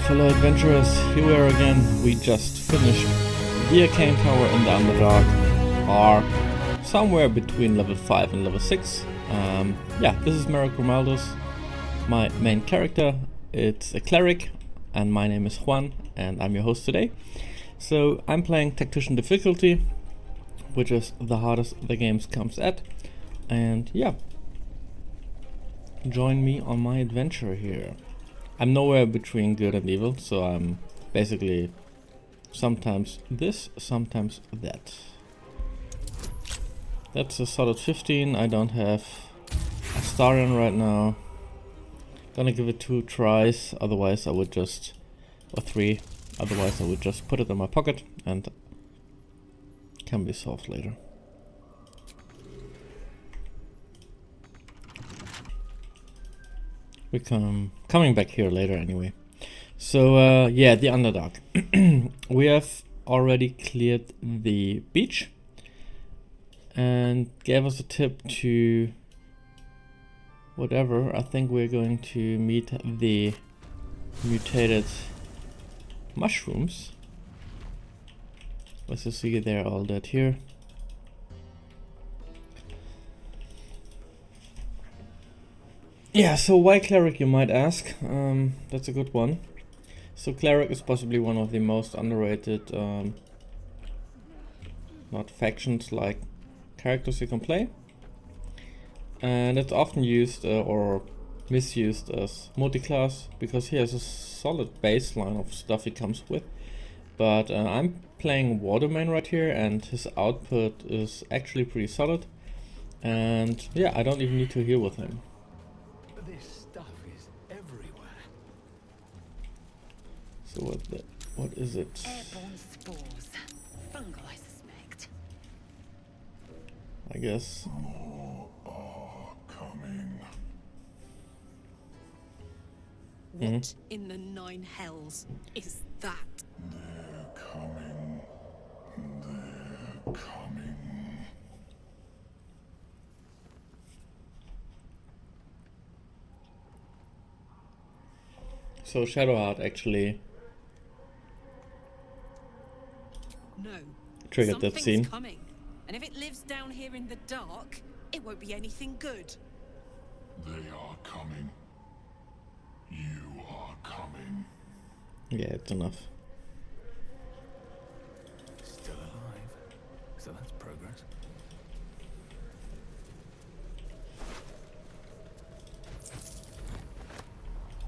fellow adventurers, here we are again. We just finished the Arcane Tower in the Underdark, are somewhere between level 5 and level 6. This is Maldus, my main character. It's a cleric, and my name is Juan, and I'm your host today. So I'm playing Tactician difficulty, which is the hardest the game comes at. And yeah, join me on my adventure here. I'm nowhere between good and evil, so I'm basically sometimes this, sometimes that. That's a solid 15. I don't have a star in right now. Gonna give it 2 tries, otherwise I would just, or 3, otherwise I would just put it in my pocket and can be solved later. We're coming back here later anyway. So yeah, the Underdark. We have already cleared the beach and gave us a tip to whatever. I think we're going to meet the mutated mushrooms. Let's just see, they're all dead here. Yeah, so why cleric, you might ask? That's a good one. So cleric is possibly one of the most underrated, not factions, like characters you can play. And it's often used or misused as multi-class because he has a solid baseline of stuff he comes with. But I'm playing water main right here, and his output is actually pretty solid. And yeah, I don't even need to heal with him. So what is it? Airborne spores. Fungal, I suspect. I guess. More are coming. What in the 9 hells is that? They're coming. They're coming. So Shadowheart actually triggered that scene. Coming. And if it lives down here in the dark, it won't be anything good. They are coming. You are coming. Yeah, it's enough. Still alive. So that's progress.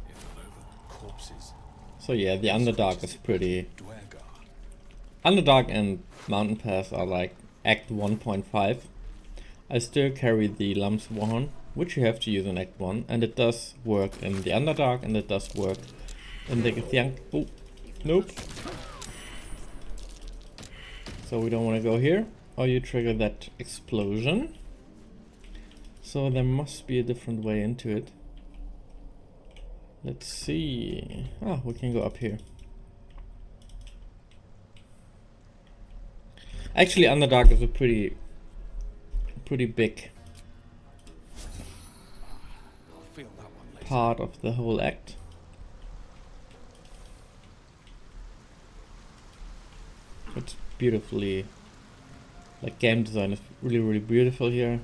If not over, corpses. So yeah, the Underdark is pretty... Underdark and Mountain Pass are like Act 1.5. I still carry the Lamsworn, which you have to use in Act 1, and it does work in the Underdark, and it does work in the Githyank. Oh, nope. So we don't want to go here, or you trigger that explosion. So there must be a different way into it. Let's see. Ah, we can go up here. Actually, Underdark is a pretty big part of the whole act. It's beautifully, like, game design is really beautiful here.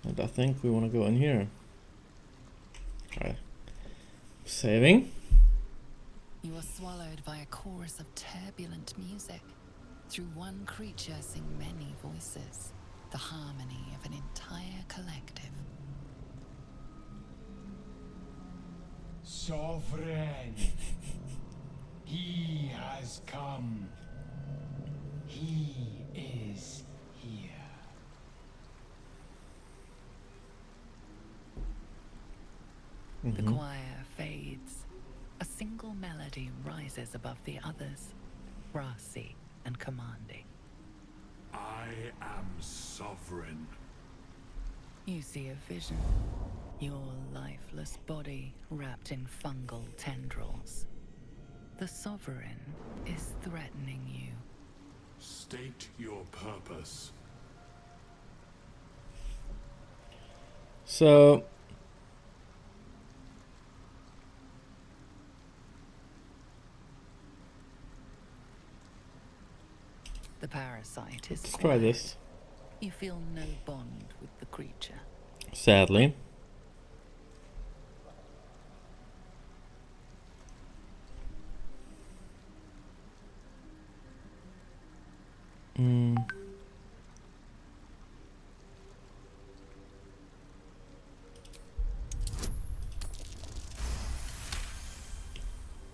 And I think we want to go in here. Try saving. You are swallowed by a chorus of turbulent music. Through one creature sing many voices, the harmony of an entire collective. Sovereign, he has come. He is here. The choir fades. A single melody rises above the others, brassy and commanding. I am sovereign. You see a vision. Your lifeless body wrapped in fungal tendrils. The sovereign is threatening you. State your purpose. So The parasite is let's try quiet. this. You feel no bond with the creature. Sadly.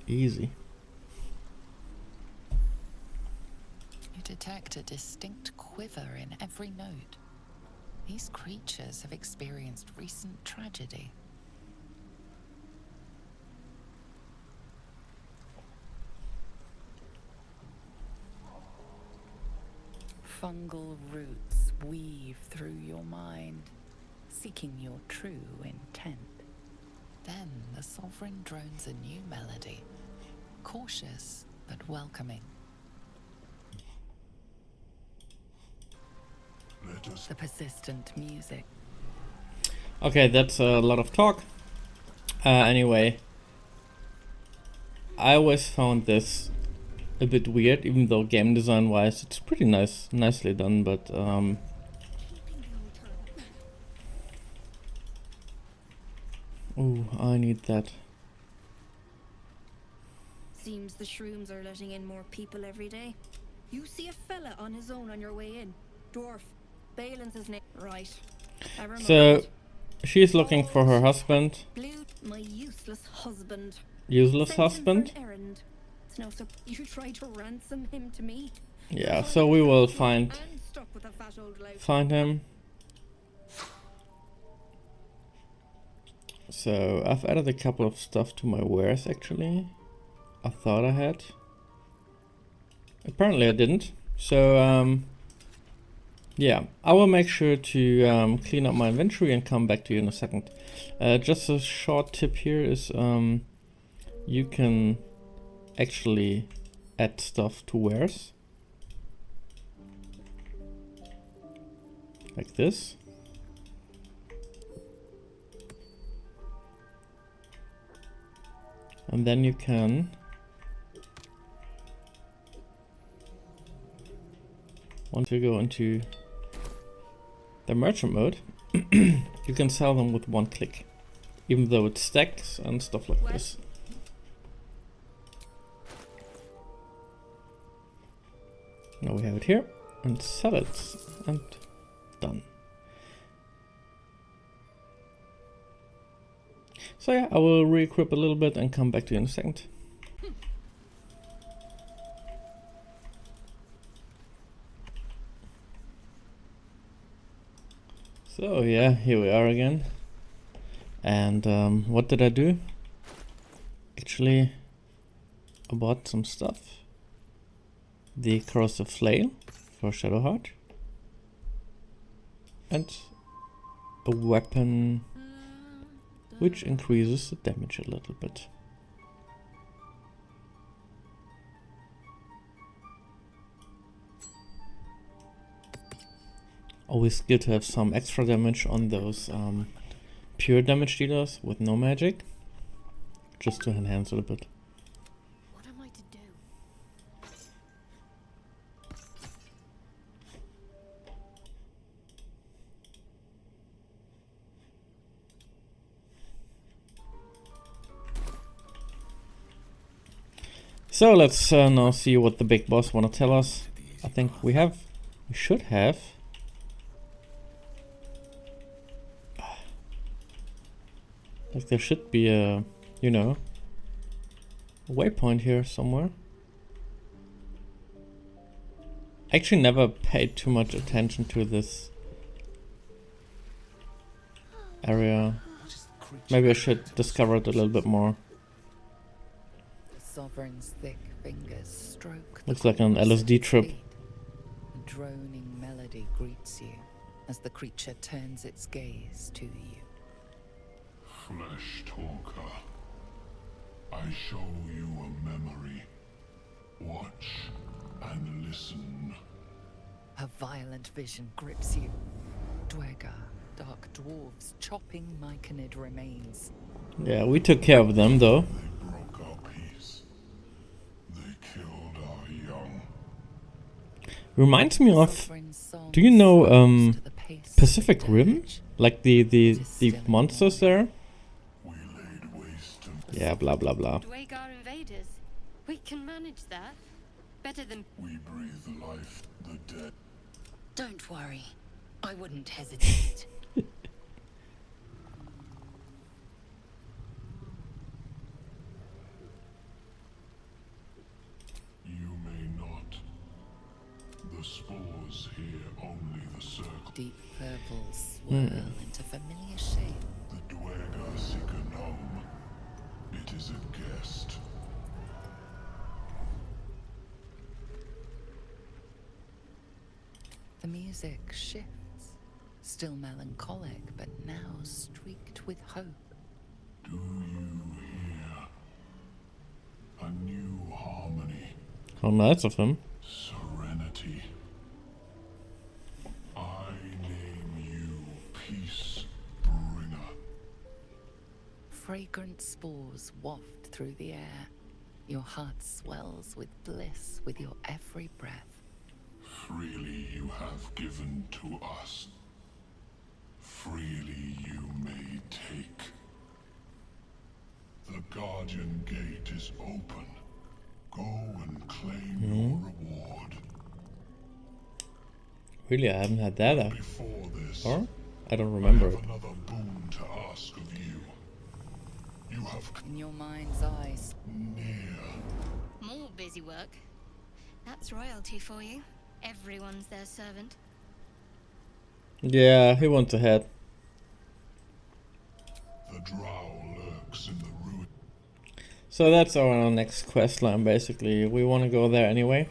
Easy. You detect a distinct quiver in every note. These creatures have experienced recent tragedy. Fungal roots weave through your mind, seeking your true intent. Then the Sovereign drones a new melody, cautious but welcoming. Let us The persistent music. Okay, that's a lot of talk. Anyway, I always found this a bit weird, even though game design wise it's pretty nicely done, but ooh, I need that. Seems the shrooms are letting in more people every day. You see a fella on his own on your way in. Dwarf. Balin's his name. Right. Never So mind. she's looking for her husband, Blue, my useless husband. useless Sent him for husband. an errand. It's no so you tried to ransom him to me. Yeah, so we will find And stuck with a fat old lout. him. So I've added a couple of stuff to my wares actually. I thought I had. Apparently I didn't. So yeah, I will make sure to clean up my inventory and come back to you in a second. Just a short tip here is you can actually add stuff to wares. Like this. And then you can once you go into the merchant mode, you can sell them with one click, even though it stacks and stuff like this. Now we have it here and sell it and done. So yeah, I will re-equip a little bit and come back to you in a second. So yeah, here we are again. And what did I do? Actually, I bought some stuff. The corrosive flail for Shadowheart. And a weapon which increases the damage a little bit. Always good to have some extra damage on those pure damage dealers with no magic, just to enhance it a bit. What am I to do? So let's now see what the big boss wanna tell us. I think we should have. Like there should be a, you know, a waypoint here somewhere. Actually never paid too much attention to this area. Maybe I should discover it a little bit more. The Sovereign's thick fingers stroke. Looks like an LSD trip. A droning melody greets you as the creature turns its gaze to you. Flesh talker. I show you a memory. Watch and listen. A violent vision grips you. Dwergar, Underdark dwarves chopping myconid remains. Yeah, we took care of them though. They broke our peace. They killed our young. Reminds me of, Sovereign song do you know slows to the pace of Pacific the Rim? dirge. Like the Distilling monsters there? We laid waste and Yeah, blah blah blah. Dwagar invaders. We can manage that. Better than we breathe the life, the dead. Don't worry, I wouldn't hesitate. You may not. The spores here only the circle. Deep purples swirl into familiar shape. The Dwager seek a gnome. It is a guest. The music shifts, still melancholic, but now streaked with hope. Do you hear? A new harmony. How nice of him. Serenity. I name you Peace Bringer. Fragrant spores waft through the air. Your heart swells with bliss with your every breath. Freely you have given to us. Freely you may take. The Guardian Gate is open. Go and claim your reward. Really, I haven't had that Before this, or I don't I remember it. have another boon to ask of you. You have In your mind's eyes, near. more busy work. That's royalty for you. Everyone's their servant. Yeah, he went ahead. The drow lurks in the ruin. So that's our next quest line basically. We want to go there anyway.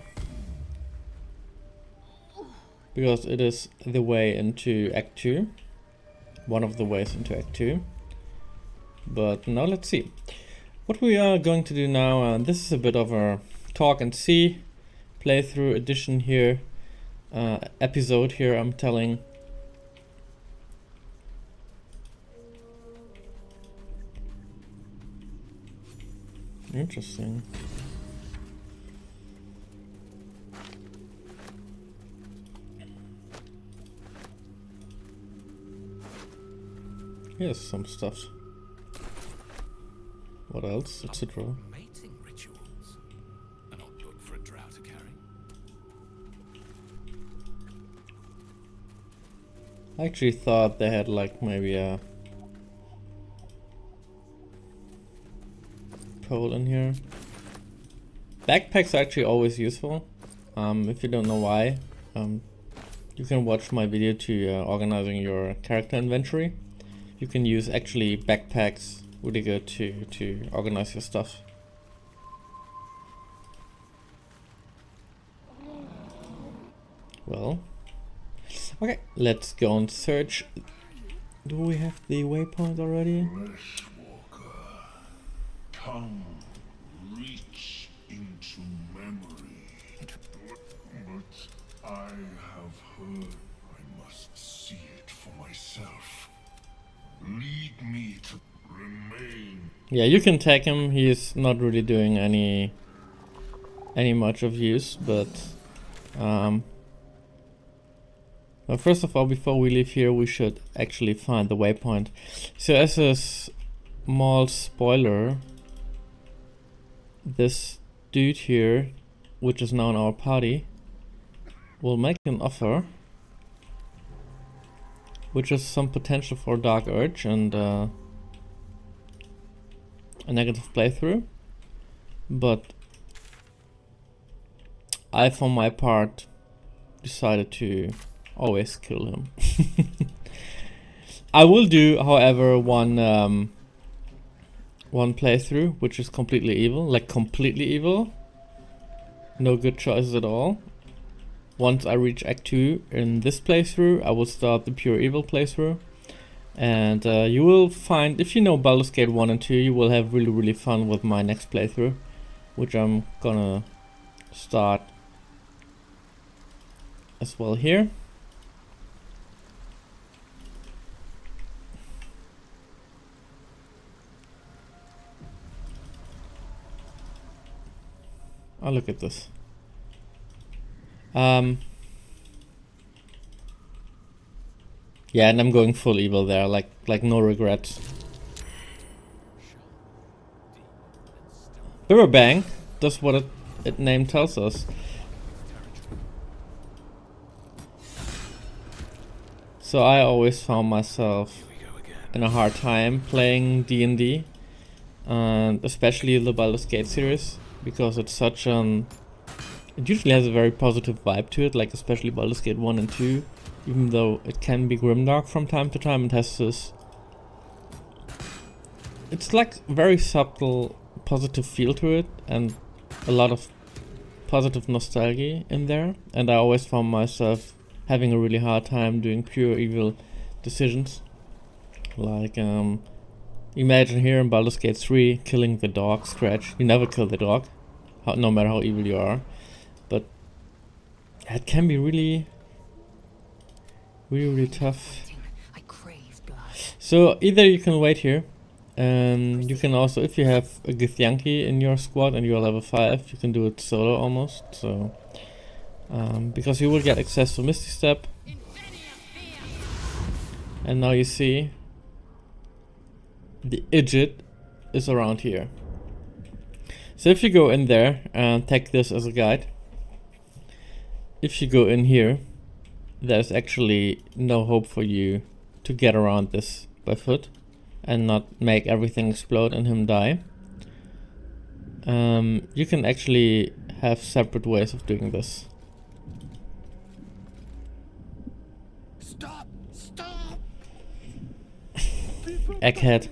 Because it is the way into Act 2. One of the ways into Act 2. But now let's see. What we are going to do now, this is a bit of a talk and see playthrough edition here. Episode here I'm telling. Interesting. Here's some stuff. What else? Etc. Mating rituals. An odd look for a drow to carry. I actually thought they had like maybe a pole in here. Backpacks are actually always useful. If you don't know why, you can watch my video to organizing your character inventory. You can use actually backpacks really good to organize your stuff. Well, okay, let's go and search. Do we have the waypoint already? Fleshwalker. Tongue. Reach into memory. But I have heard. I must see it for myself. Lead me to remain. Yeah, you can tag him. He's not really doing any much of use, but well, first of all, before we leave here, we should actually find the waypoint. So as a small spoiler, this dude here, which is now in our party, will make an offer, which is some potential for Dark Urge and a negative playthrough, but I, for my part, decided to always kill him. I will do, however, one playthrough which is completely evil, like completely evil, no good choices at all. Once I reach Act 2 in this playthrough, I will start the pure evil playthrough, and you will find, if you know Baldur's Gate 1 and 2, you will have really fun with my next playthrough, which I'm gonna start as well here. Oh, look at this. Yeah, and I'm going full evil there, like no regrets. Bang does what it name tells us. So I always found myself in a hard time playing D&D, and especially the Baldur's Gate series, because it's such an... It usually has a very positive vibe to it, like especially Baldur's Gate 1 and 2. Even though it can be grimdark from time to time, it has this... It's like very subtle positive feel to it, and a lot of positive nostalgia in there. And I always found myself having a really hard time doing pure evil decisions. Like, imagine here in Baldur's Gate 3, killing the dog, Scratch. You never kill the dog, no matter how evil you are. But it can be really tough. I crave blood. So either you can wait here, and you can also, if you have a Githyanki in your squad and you're level 5, you can do it solo almost. So because you will get access to Misty Step. And now you see the idiot is around here. So if you go in there and take this as a guide, if you go in here, there's actually no hope for you to get around this by foot and not make everything explode and him die. You can actually have separate ways of doing this. Stop! Stop! Egghead.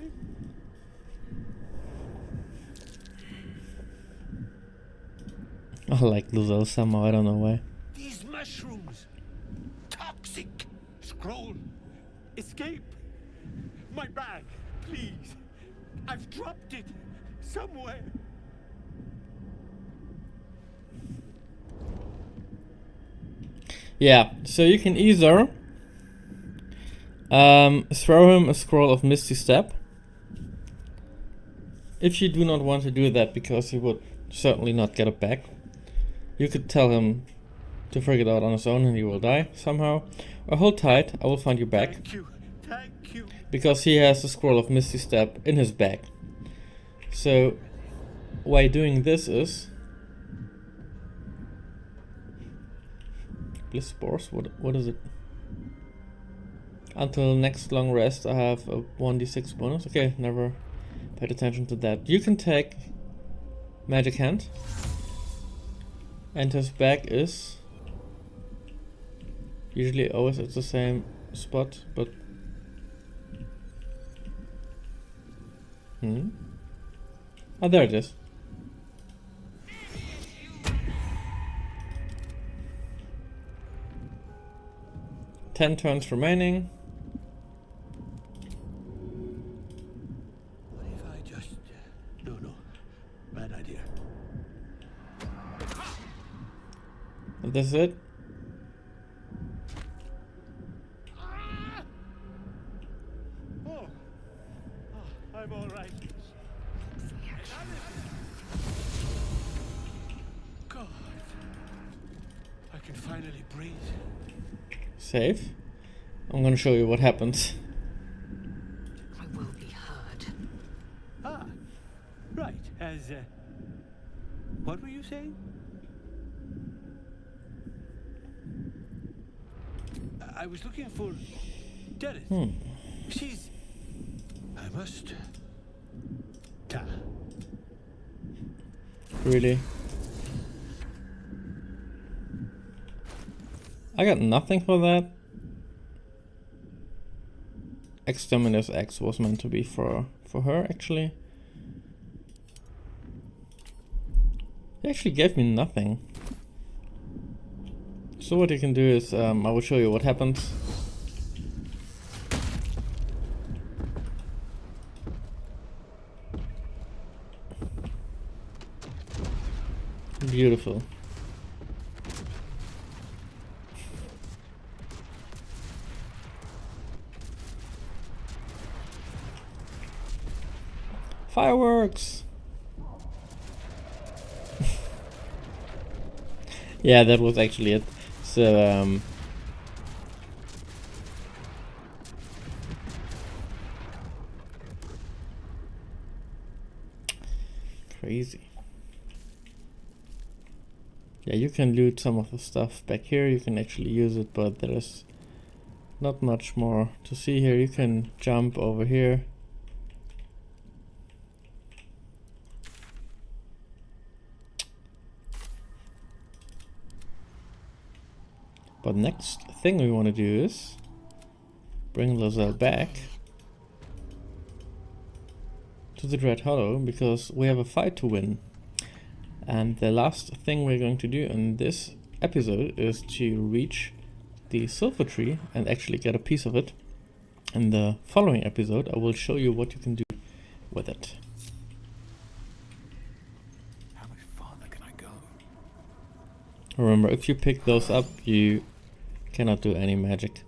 I like Luzelle somehow, I don't know why. These mushrooms! Toxic! Scroll! Escape! My bag, please! I've dropped it somewhere! Yeah, so you can either throw him a scroll of Misty Step. If you do not want to do that because he would certainly not get it back, you could tell him to figure it out on his own and he will die somehow. Or hold tight, I will find you back. Thank you! Thank you! Because he has a scroll of Misty Step in his bag. So why doing this is Bliss Spores, what is it? Until next long rest I have a 1d6 bonus. Okay, never paid attention to that. You can take Magic Hand, and his bag is usually always at the same spot, but oh, there it is. Ten turns remaining. What if I just... No, bad idea. And this is it. Oh, I'm all right. God, I can finally breathe. Save. I'm gonna show you what happens. I will be heard. Ah, right. As what were you saying? I was looking for Dennis. She's... I must... Ta. Really? I got nothing for that. Exterminus X was meant to be for her, actually. He actually gave me nothing. So what you can do is, I will show you what happens. Beautiful. Fireworks! Yeah, that was actually it. So, crazy. Yeah, you can loot some of the stuff back here. You can actually use it, but there is not much more to see here. You can jump over here. But next thing we want to do is bring Lozelle back to the Dread Hollow, because we have a fight to win. And the last thing we're going to do in this episode is to reach the Sussur Tree and actually get a piece of it. In the following episode, I will show you what you can do with it. How much farther can I go? Remember, if you pick those up, you cannot do any magic.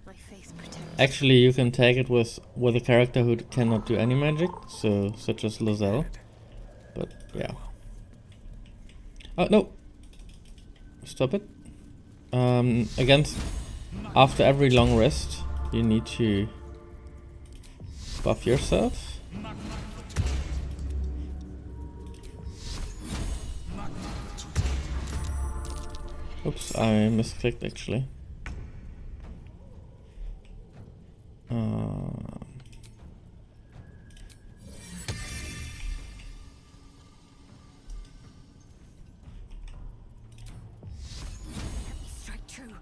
My face protects. Actually, you can take it with a character who cannot do any magic, so such as Lozelle. But yeah. Oh no! Stop it. Against after every long rest, you need to buff yourself. Oops, I misclicked actually. Strike true.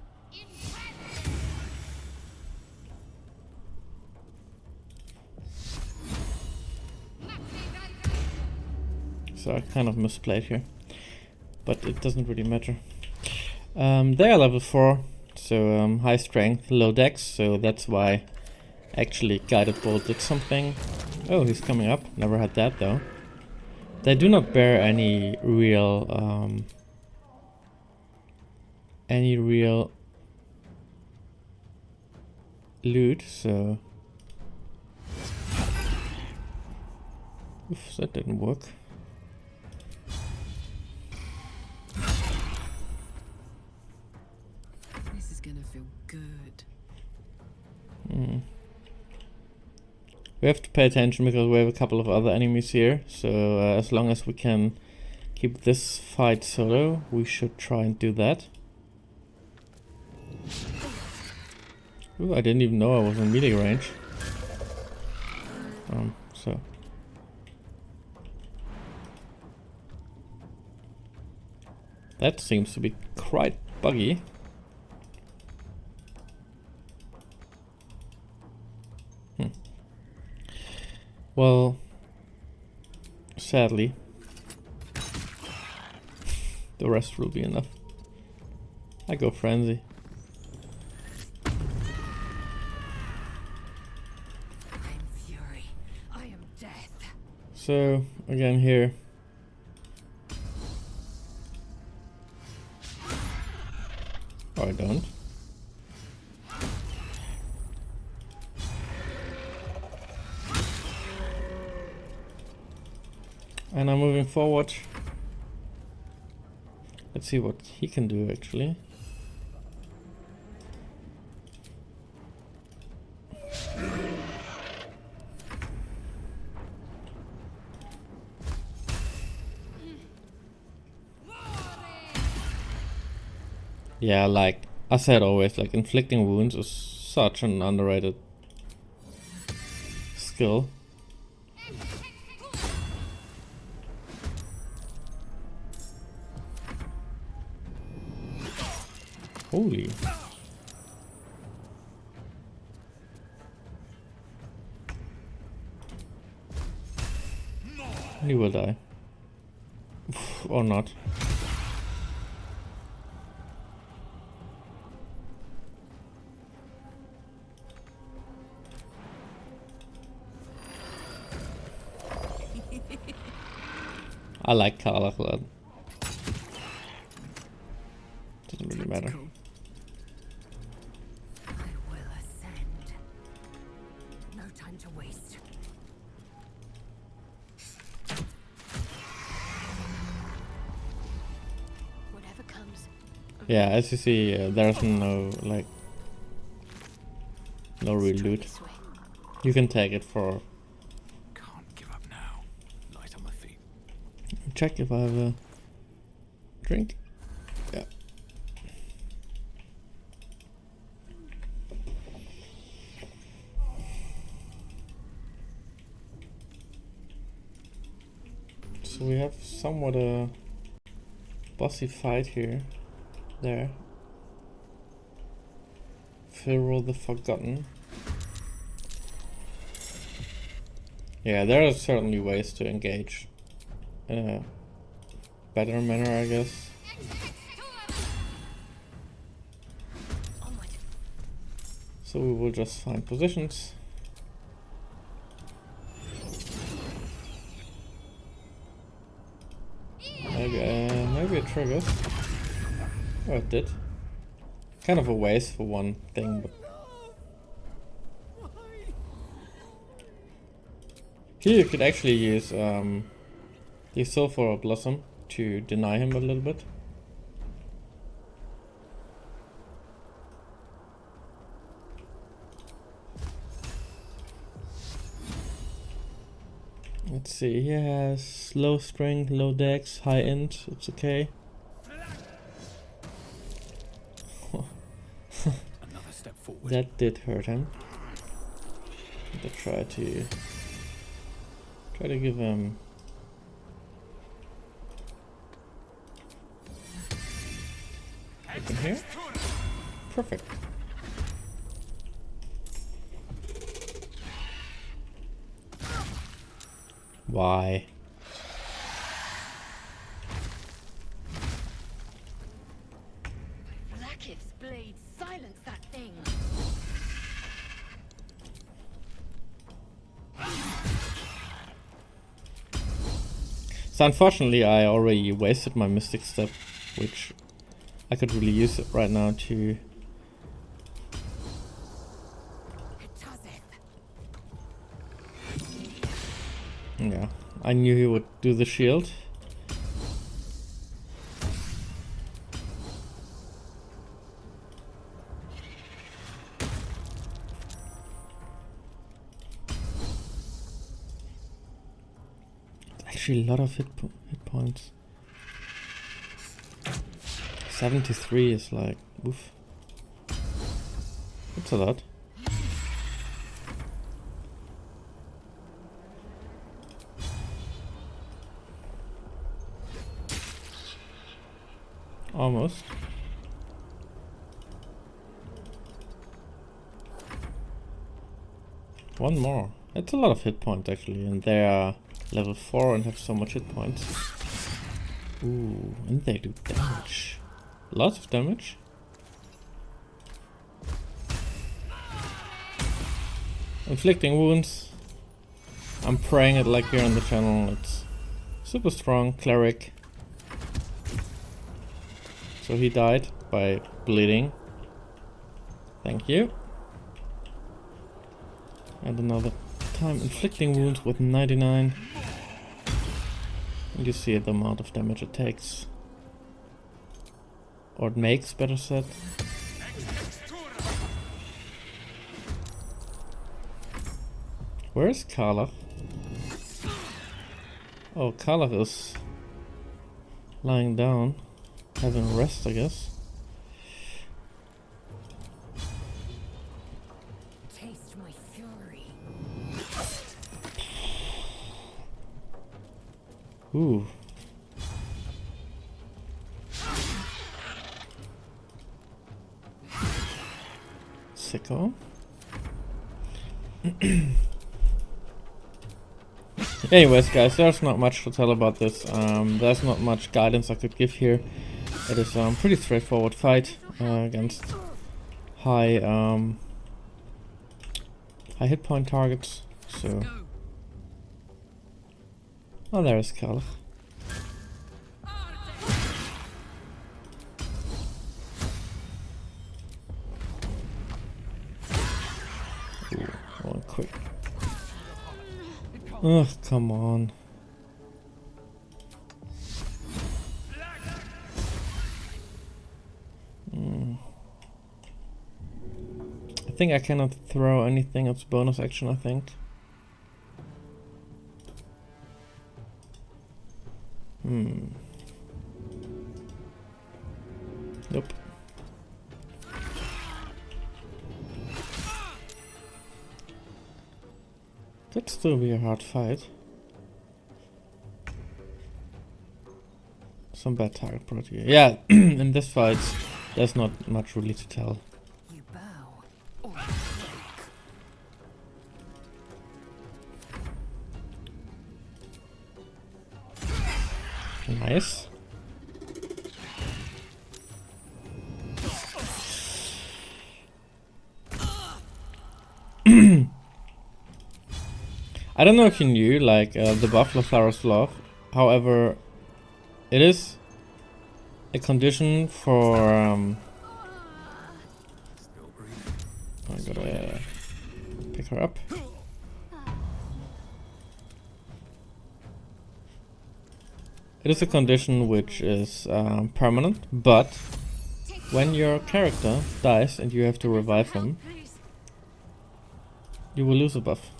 So I kind of misplayed here, but it doesn't really matter. They are level 4, so high strength, low dex, so that's why actually Guided Bolt did something. Oh, he's coming up. Never had that though. They do not bear any real loot, so oof, that didn't work. This is gonna feel good. We have to pay attention because we have a couple of other enemies here, so as long as we can keep this fight solo, we should try and do that. Ooh, I didn't even know I was in melee range. So that seems to be quite buggy. Well, sadly, the rest will be enough. I go frenzy. I'm fury. I am death. So again here. Or I don't. And I'm moving forward. Let's see what he can do actually. Yeah, like I said always, like inflicting wounds is such an underrated skill. Holy. He will die. Or not. I like Karlach. Doesn't really matter. I will ascend. No time to waste. comes. Yeah, as you see, there's no like no real loot. This way. You can take it for. Can't give up now. Light on my feet. Check if I have a drink. Yeah. So we have somewhat a bossy fight here. There. Pharaoh the Forgotten. Yeah, there are certainly ways to engage in a better manner, I guess. Onward. So we will just find positions. Maybe it triggers. Oh, it did. Kind of a waste for one thing, but here you could actually use the Sulphur Blossom to deny him a little bit. Let's see, he has low strength, low dex, high int, it's okay. Another step forward. That did hurt him. Let's try to give him open here. Perfect. Why? Blackith's blade, silence that thing. So unfortunately I already wasted my mystic step, which I could really use it right now to yeah, I knew he would do the shield. Actually a lot of hit points. 73 is like, oof. That's a lot. Almost. One more. That's a lot of hit points actually, and they are level 4 and have so much hit points. Ooh, and they do damage. Lots of damage. Inflicting wounds. I'm praying it like here on the channel. It's super strong. Cleric. So he died by bleeding. Thank you. And another time inflicting wounds with 99. And you see the amount of damage it takes. Or it makes, better said. Where is Karlach? Oh, Karlach is lying down, having a rest, I guess. Taste my fury. Ooh. Sicko. Anyways, guys, there's not much to tell about this. There's not much guidance I could give here. It is a pretty straightforward fight against high high hit point targets. So, oh, there's Karlach. Ooh, one quick. Ugh, come on. think I cannot throw anything. It's bonus action, I think. Nope. Could still be a hard fight. Some bad target protein. Yeah, in this fight, there's not much really to tell. You bow or break. Nice. I don't know if you knew, like, the buff Lazarus Love. However, it is a condition for I gotta pick her up. It is a condition which is permanent, but when your character dies and you have to revive him, you will lose a buff.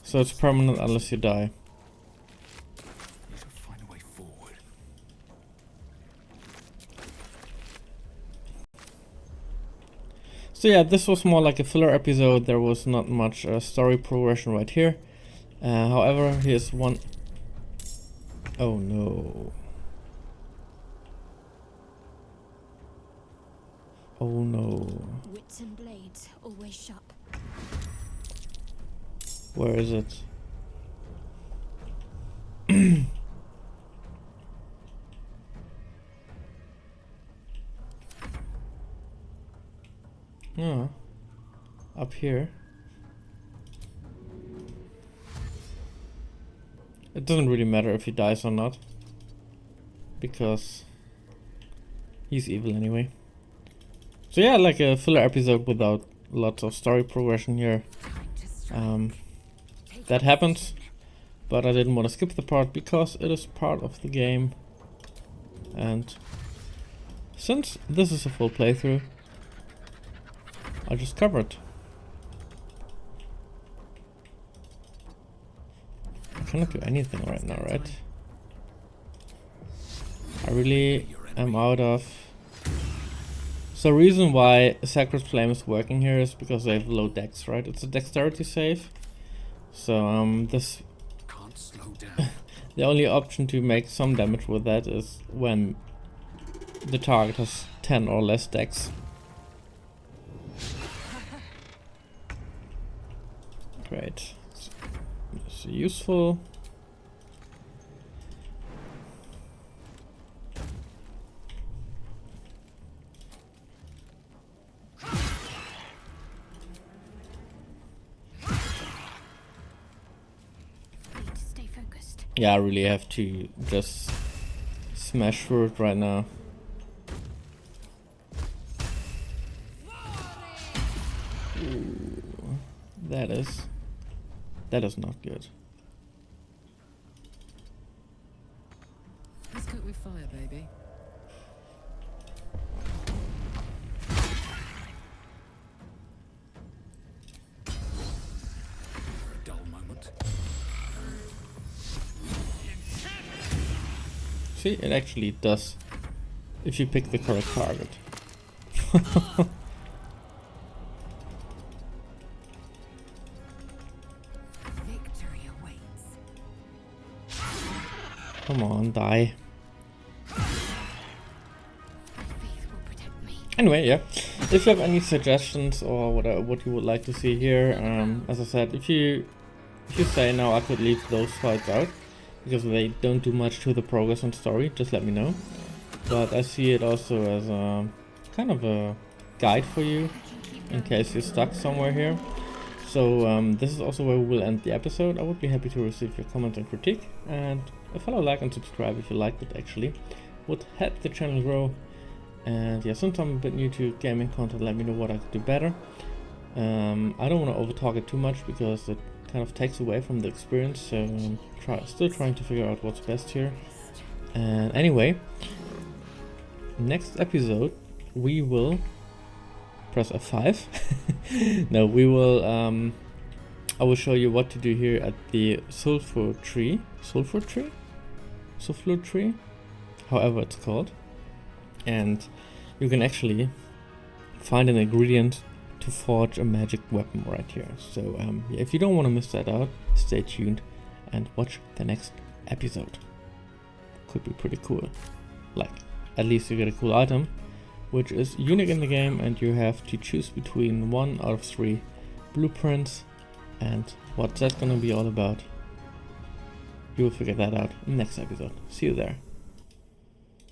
So it's permanent unless you die. Need to find a way forward. So yeah, this was more like a filler episode. There was not much story progression right here. However, here's one. Oh no. Oh no. Wits and blades always sharp. Where is it? Yeah, up here. It doesn't really matter if he dies or not, because he's evil anyway. So yeah, like a filler episode without lots of story progression here. That happens, but I didn't want to skip the part because it is part of the game, and since this is a full playthrough, I'll just cover it. I cannot do anything right now, right? I really am out of... So reason why Sacred Flame is working here is because they have low dex, right? It's a dexterity save. So this Can't slow down. the only option to make some damage with that is when the target has 10 or less dex. Great. It's useful. Stay focused. Yeah, I really have to just smash through it right now. Ooh, that is not good. Let's cook with fire, baby. For a dull moment. See, it actually does if you pick the correct target. Victory awaits. Come on, die. Faith will protect me. Anyway, yeah. If you have any suggestions or what you would like to see here, as I said, if you say no, I could leave those fights out because they don't do much to the progress and story, just let me know. But I see it also as a kind of a guide for you in case you're stuck somewhere here. So this is also where we will end the episode. I would be happy to receive your comments and critique, and a follow, like and subscribe if you liked it actually. Would help the channel grow. And yeah, since I'm a bit new to gaming content, let me know what I could do better. I don't want to over talk it too much because it kind of takes away from the experience, so I'm still trying to figure out what's best here. And anyway, next episode we will press F5. No, we will I will show you what to do here at the Sussur Tree. Sussur Tree? However it's called. And you can actually find an ingredient to forge a magic weapon right here. So yeah, if you don't want to miss that out, stay tuned and watch the next episode. Could be pretty cool. Like, at least you get a cool item, which is unique in the game, and you have to choose between 1 out of 3 blueprints. And what's that gonna be all about? You will figure that out in the next episode. See you there.